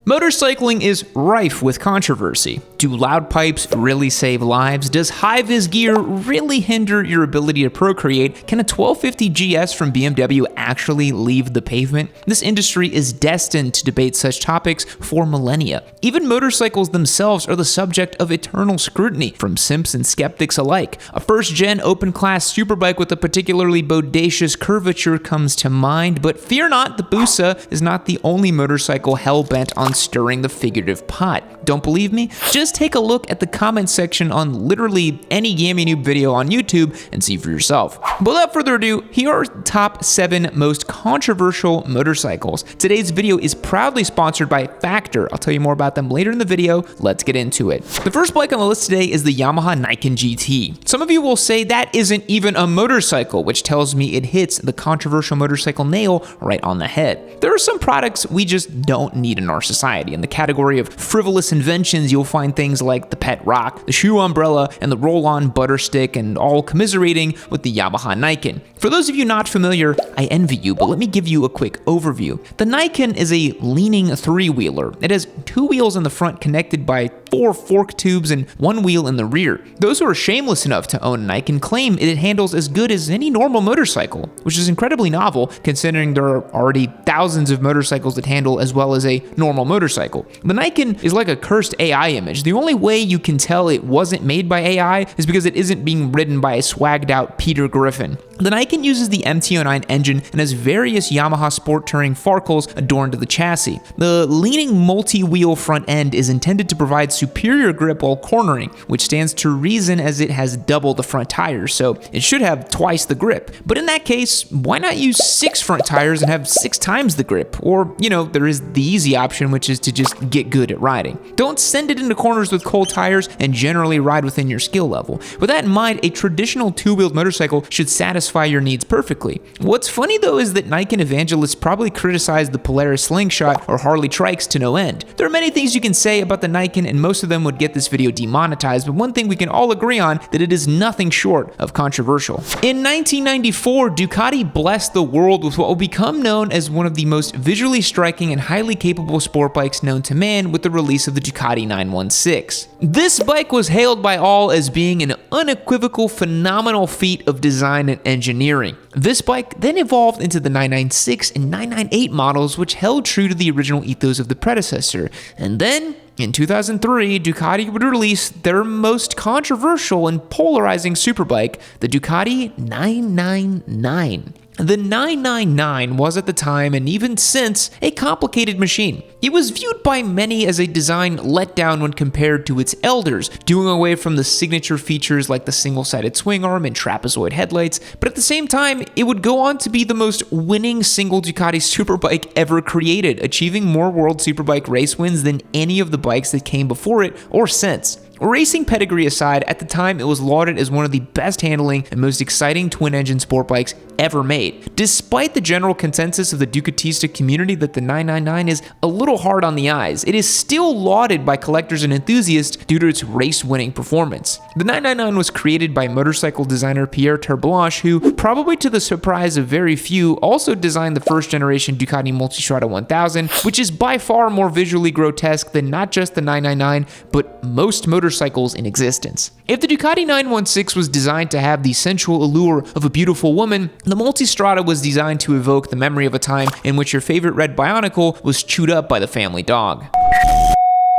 Motorcycling is rife with controversy. Do loud pipes really save lives? Does high-vis gear really hinder your ability to procreate? Can a 1250 GS from BMW actually leave the pavement? This industry is destined to debate such topics for millennia. Even motorcycles themselves are the subject of eternal scrutiny from simps and skeptics alike. A first-gen open-class superbike with a particularly bodacious curvature comes to mind, but fear not, the Busa is not the only motorcycle hell-bent on stirring the figurative pot. Don't believe me? Just take a look at the comment section on literally any Yamaha video on YouTube and see for yourself. But without further ado, here are the top 7 most controversial motorcycles. Today's video is proudly sponsored by Factor. I'll tell you more about them later in the video. Let's get into it. The first bike on the list today is the Yamaha Niken GT. Some of you will say that isn't even a motorcycle, which tells me it hits the controversial motorcycle nail right on the head. There are some products we just don't need in our society. In the category of frivolous inventions, you'll find things like the pet rock, the shoe umbrella, and the roll-on butter stick, and all commiserating with the Yamaha Niken. For those of you not familiar, I envy you, but let me give you a quick overview. The Niken is a leaning three-wheeler. It has 2 wheels in the front connected by 4 fork tubes and 1 wheel in the rear. Those who are shameless enough to own a Niken claim it handles as good as any normal motorcycle, which is incredibly novel considering there are already thousands of motorcycles that handle as well as a normal motorcycle. The Niken is like a cursed AI image. The only way you can tell it wasn't made by AI is because it isn't being ridden by a swagged out Peter Griffin. The Niken uses the MT-09 engine and has various Yamaha sport touring Farkles adorned to the chassis. The leaning multi-wheel front end is intended to provide superior grip while cornering, which stands to reason as it has double the front tires, so it should have twice the grip. But in that case, why not use 6 front tires and have 6 times the grip? Or, there is the easy option, which is to just get good at riding. Don't send it into corners with cold tires and generally ride within your skill level. With that in mind, a traditional 2-wheeled motorcycle should satisfy your needs perfectly. What's funny though is that Niken evangelists probably criticize the Polaris Slingshot or Harley Trikes to no end. There are many things you can say about the Niken and most of them would get this video demonetized, but one thing we can all agree on that it is nothing short of controversial. In 1994, Ducati blessed the world with what will become known as one of the most visually striking and highly capable sport bikes known to man with the release of the Ducati 916. This bike was hailed by all as being an unequivocal phenomenal feat of design and engineering. This bike then evolved into the 996 and 998 models, which held true to the original ethos of the predecessor. And then, in 2003, Ducati would release their most controversial and polarizing superbike, the Ducati 999. The 999 was at the time, and even since, a complicated machine. It was viewed by many as a design letdown when compared to its elders, doing away from the signature features like the single-sided swing arm and trapezoid headlights, but at the same time, it would go on to be the most winning single Ducati superbike ever created, achieving more World Superbike race wins than any of the bikes that came before it or since. Racing pedigree aside, at the time it was lauded as one of the best handling and most exciting twin-engine sport bikes ever made. Despite the general consensus of the Ducatista community that the 999 is a little hard on the eyes, it is still lauded by collectors and enthusiasts due to its race-winning performance. The 999 was created by motorcycle designer Pierre Terblanche, who, probably to the surprise of very few, also designed the first-generation Ducati Multistrada 1000, which is by far more visually grotesque than not just the 999, but most motorcycles in existence. If the Ducati 916 was designed to have the sensual allure of a beautiful woman, the Multistrada was designed to evoke the memory of a time in which your favorite red Bionicle was chewed up by the family dog.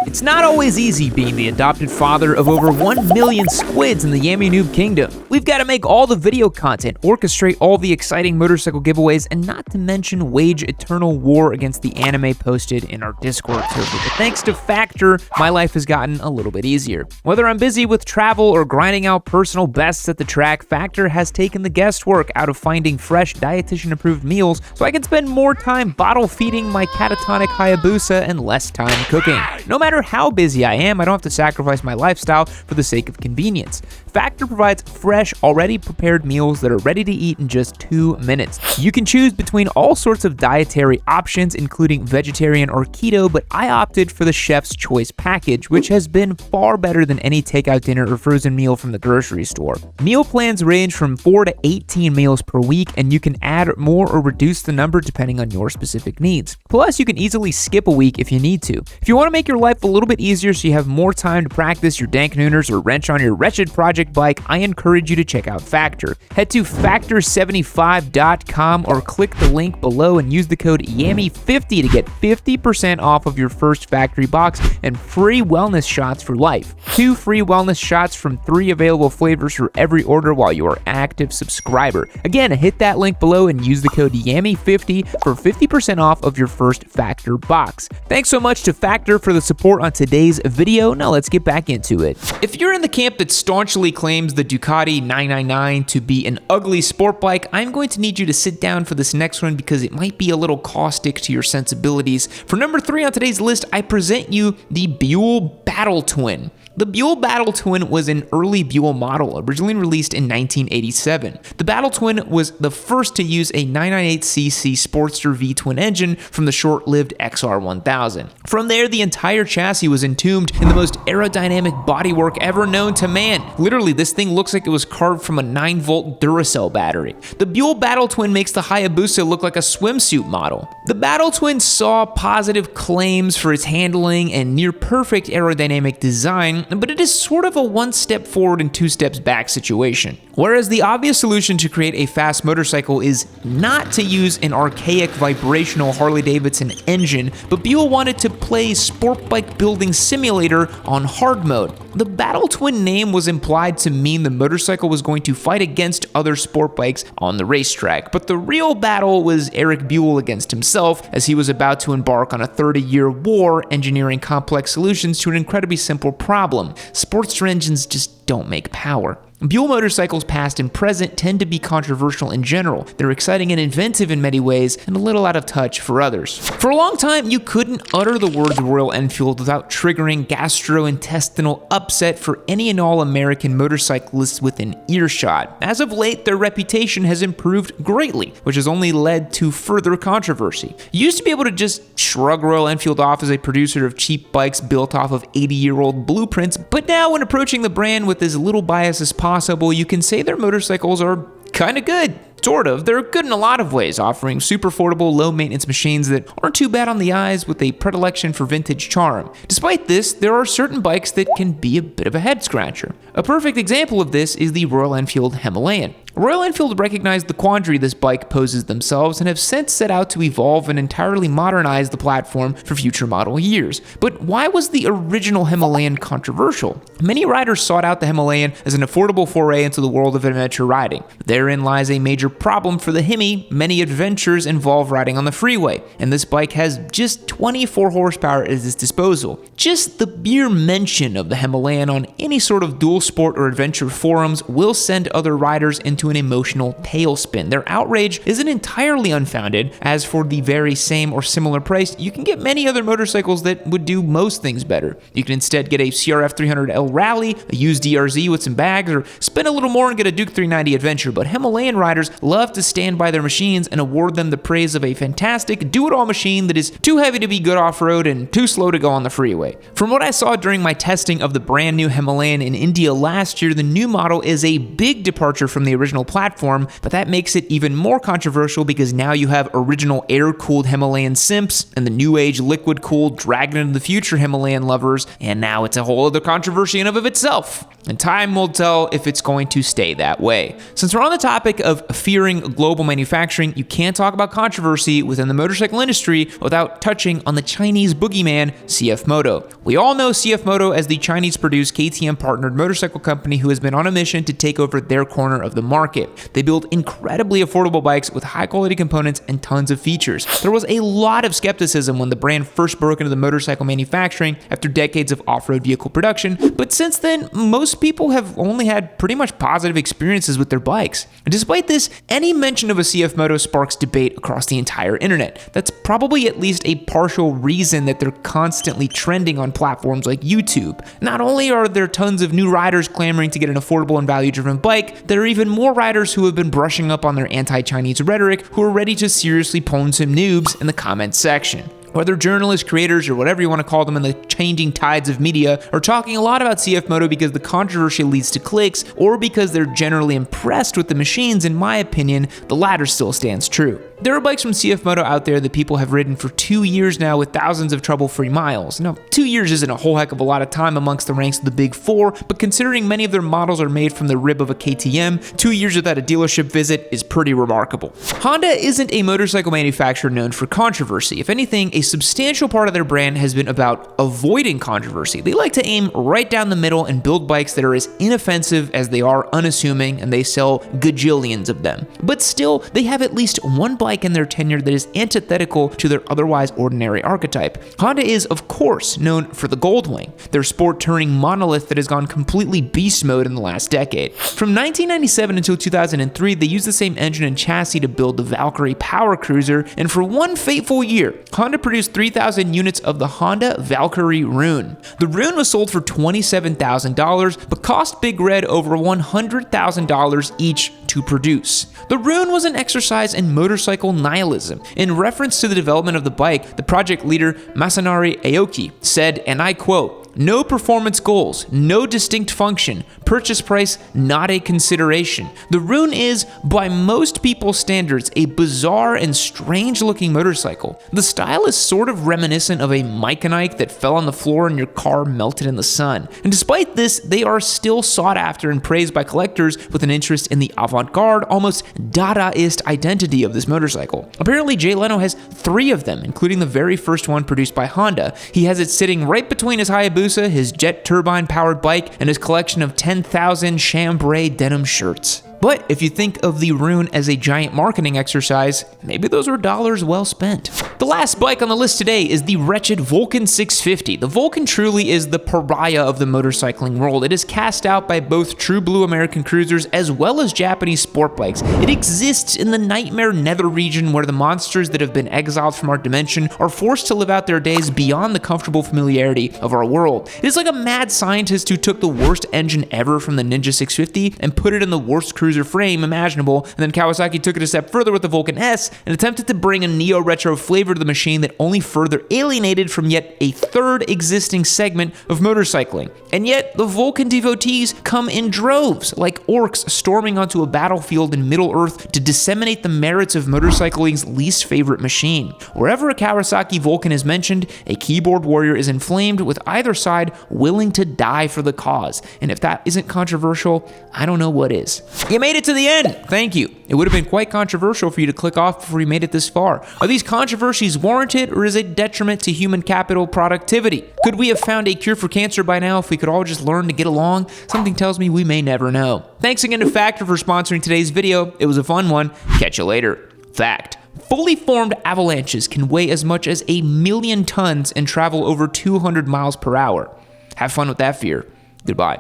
It's not always easy being the adopted father of over 1 million squids in the Yamaha kingdom. We've got to make all the video content, orchestrate all the exciting motorcycle giveaways, and not to mention wage eternal war against the anime posted in our Discord server. But thanks to Factor, my life has gotten a little bit easier. Whether I'm busy with travel or grinding out personal bests at the track, Factor has taken the guesswork out of finding fresh, dietitian-approved meals so I can spend more time bottle feeding my catatonic Hayabusa and less time cooking. No matter matter how busy I am, I don't have to sacrifice my lifestyle for the sake of convenience. Factor provides fresh, already prepared meals that are ready to eat in just 2 minutes. You can choose between all sorts of dietary options, including vegetarian or keto, but I opted for the Chef's Choice package, which has been far better than any takeout dinner or frozen meal from the grocery store. Meal plans range from 4 to 18 meals per week, and you can add more or reduce the number depending on your specific needs. Plus, you can easily skip a week if you need to. If you want to make your life a little bit easier so you have more time to practice your dank nooners or wrench on your wretched project bike, I encourage you to check out Factor. Head to factor75.com or click the link below and use the code YAMMY50 to get 50% off of your first factory box and free wellness shots for life. 2 free wellness shots from 3 available flavors for every order while you are an active subscriber. Again, hit that link below and use the code YAMMY50 for 50% off of your first Factor box. Thanks so much to Factor for the support on today's video. Now let's get back into it. If you're in the camp that staunchly claims the Ducati 999 to be an ugly sport bike, I'm going to need you to sit down for this next one because it might be a little caustic to your sensibilities. For number 3 on today's list, I present you the Buell Battle Twin. The Buell Battle Twin was an early Buell model, originally released in 1987. The Battle Twin was the first to use a 998cc Sportster V-twin engine from the short-lived XR1000. From there, the entire chassis was entombed in the most aerodynamic bodywork ever known to man. Literally, this thing looks like it was carved from a 9-volt Duracell battery. The Buell Battle Twin makes the Hayabusa look like a swimsuit model. The Battle Twin saw positive claims for its handling and near-perfect aerodynamic design, but it is sort of a 1 step forward and 2 steps back situation. Whereas the obvious solution to create a fast motorcycle is not to use an archaic vibrational Harley-Davidson engine, but Buell wanted to play sport bike building simulator on hard mode. The Battle Twin name was implied to mean the motorcycle was going to fight against other sport bikes on the racetrack, but the real battle was Eric Buell against himself, as he was about to embark on a 30-year war engineering complex solutions to an incredibly simple problem. Sportster engines just don't make power. Buell motorcycles past and present tend to be controversial in general. They're exciting and inventive in many ways, and a little out of touch for others. For a long time, you couldn't utter the words Royal Enfield without triggering gastrointestinal upset for any and all American motorcyclists within earshot. As of late, their reputation has improved greatly, which has only led to further controversy. You used to be able to just shrug Royal Enfield off as a producer of cheap bikes built off of 80-year-old blueprints, but now when approaching the brand with as little bias as possible, you can say their motorcycles are kind of good. Sort of. They're good in a lot of ways, offering super affordable, low-maintenance machines that aren't too bad on the eyes with a predilection for vintage charm. Despite this, there are certain bikes that can be a bit of a head-scratcher. A perfect example of this is the Royal Enfield Himalayan. Royal Enfield recognized the quandary this bike poses themselves and have since set out to evolve and entirely modernize the platform for future model years. But why was the original Himalayan controversial? Many riders sought out the Himalayan as an affordable foray into the world of adventure riding. Therein lies a major problem for the Hemi. Many adventures involve riding on the freeway, and this bike has just 24 horsepower at its disposal. Just the mere mention of the Himalayan on any sort of dual sport or adventure forums will send other riders into an emotional tailspin. Their outrage isn't entirely unfounded, as for the very same or similar price, you can get many other motorcycles that would do most things better. You can instead get a CRF 300L Rally, a used DRZ with some bags, or spend a little more and get a Duke 390 Adventure, but Himalayan riders love to stand by their machines and award them the praise of a fantastic do-it-all machine that is too heavy to be good off-road and too slow to go on the freeway. From what I saw during my testing of the brand new Himalayan in India last year, the new model is a big departure from the original platform, but that makes it even more controversial because now you have original air-cooled Himalayan simps and the new age liquid-cooled Dragon into the Future Himalayan lovers, and now it's a whole other controversy in and of itself. And time will tell if it's going to stay that way. Since we're on the topic of fearing global manufacturing, you can't talk about controversy within the motorcycle industry without touching on the Chinese boogeyman, CF Moto. We all know CF Moto as the Chinese-produced KTM-partnered motorcycle company who has been on a mission to take over their corner of the market. market. They build incredibly affordable bikes with high quality components and tons of features. There was a lot of skepticism when the brand first broke into the motorcycle manufacturing after decades of off-road vehicle production, but since then, most people have only had pretty much positive experiences with their bikes. And despite this, any mention of a CF Moto sparks debate across the entire internet. That's probably at least a partial reason that they're constantly trending on platforms like YouTube. Not only are there tons of new riders clamoring to get an affordable and value-driven bike, there are even more riders who have been brushing up on their anti-Chinese rhetoric who are ready to seriously pwn some noobs in the comments section. Whether journalists, creators, or whatever you want to call them in the changing tides of media are talking a lot about CF Moto because the controversy leads to clicks, or because they're generally impressed with the machines, in my opinion, the latter still stands true. There are bikes from CF Moto out there that people have ridden for 2 years now with thousands of trouble-free miles. Now, 2 years isn't a whole heck of a lot of time amongst the ranks of the big four, but considering many of their models are made from the rib of a KTM, 2 years without a dealership visit is pretty remarkable. Honda isn't a motorcycle manufacturer known for controversy. If anything, a substantial part of their brand has been about avoiding controversy. They like to aim right down the middle and build bikes that are as inoffensive as they are unassuming, and they sell gajillions of them. But still, they have at least one bike in their tenure that is antithetical to their otherwise ordinary archetype. Honda is, of course, known for the Goldwing, their sport-touring monolith that has gone completely beast mode in the last decade. From 1997 until 2003, they used the same engine and chassis to build the Valkyrie power cruiser, and for one fateful year, Honda produced 3,000 units of the Honda Valkyrie Rune. The Rune was sold for $27,000, but cost Big Red over $100,000 each to produce. The Rune was an exercise in motorcycle nihilism. In reference to the development of the bike, the project leader Masanari Aoki said, and I quote, "No performance goals, no distinct function, purchase price not a consideration. The Rune is, by most people's standards, a bizarre and strange looking motorcycle. The style is sort of reminiscent of a Niken that fell on the floor and your car melted in the sun. And despite this, they are still sought after and praised by collectors with an interest in the avant-garde, almost Dadaist identity of this motorcycle. Apparently, Jay Leno has 3 of them, including the very first one produced by Honda. He has it sitting right between his Hayabusa, his jet turbine-powered bike, and his collection of 10,000 chambray denim shirts. But if you think of the Rune as a giant marketing exercise, maybe those were dollars well spent. The last bike on the list today is the wretched Vulcan 650. The Vulcan truly is the pariah of the motorcycling world. It is cast out by both true blue American cruisers as well as Japanese sport bikes. It exists in the nightmare nether region where the monsters that have been exiled from our dimension are forced to live out their days beyond the comfortable familiarity of our world. It is like a mad scientist who took the worst engine ever from the Ninja 650 and put it in the worst cruiser frame imaginable, and then Kawasaki took it a step further with the Vulcan S and attempted to bring a neo-retro flavor to the machine that only further alienated from yet a third existing segment of motorcycling. And yet, the Vulcan devotees come in droves, like orcs storming onto a battlefield in Middle-earth to disseminate the merits of motorcycling's least favorite machine. Wherever a Kawasaki Vulcan is mentioned, a keyboard warrior is inflamed with either side willing to die for the cause. And if that isn't controversial, I don't know what is. You made it to the end. Thank you. It would have been quite controversial for you to click off before you made it this far. Are these controversies warranted, or is it detriment to human capital productivity? Could we have found a cure for cancer by now if we could all just learn to get along? Something tells me we may never know. Thanks again to Factor for sponsoring today's video. It was a fun one. Catch you later. Fact: fully formed avalanches can weigh as much as 1,000,000 tons and travel over 200 miles per hour. Have fun with that fear. Goodbye.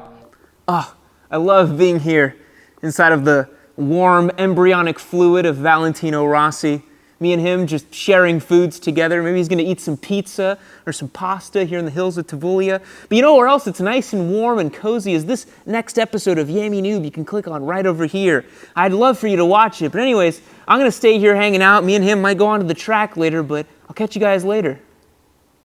I love being here inside of the warm embryonic fluid of Valentino Rossi. Me and him just sharing foods together. Maybe he's gonna eat some pizza or some pasta here in the hills of Tavullia. But you know where else it's nice and warm and cozy is this next episode of Yami Noob. You can click on right over here. I'd love for you to watch it. But anyways, I'm gonna stay here hanging out. Me and him might go onto the track later, but I'll catch you guys later.